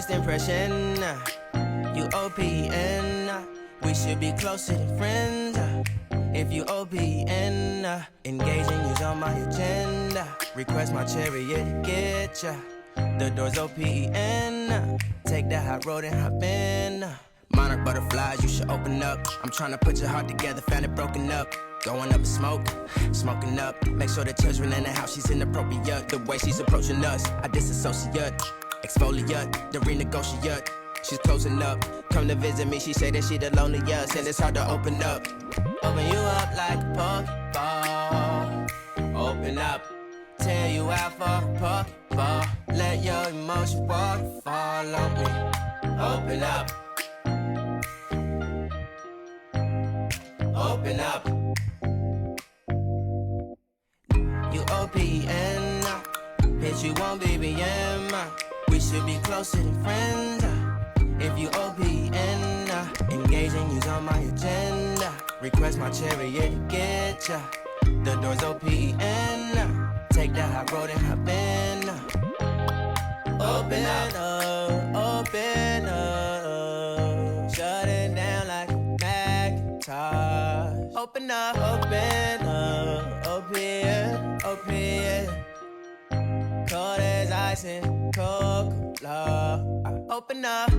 First impression, you OPN. We should be closer than friends. If you OPN, engaging you's on my agenda. Request my chariot to get ya. The door's OPN. Take that hot road and hop in. Monarch butterflies, you should open up. I'm trying to put your heart together, found it broken up. Going up in smoke, smoking up. Make sure the children in the house, she's inappropriate. The way she's approaching us, I disassociate. Exfoliate, the renegotiate. She's closing up, come to visit me. She say that she the loneliest, and it's hard to open up. Open you up like a Pokeball. Open up, tear you out for a Pokeball. Let your emotions waterfall on me. Open up. Open up. You OPN, bitch, you want BBM. We should be closer than friends. If you OPN, engaging you's on my agenda. Request my chariot to get ya. The door's OPN. Take that hot road and hop in. Open up, open up. Shut it down like a Macintosh. Open up, open, open. Cold as ice and Coca-Cola. Open up.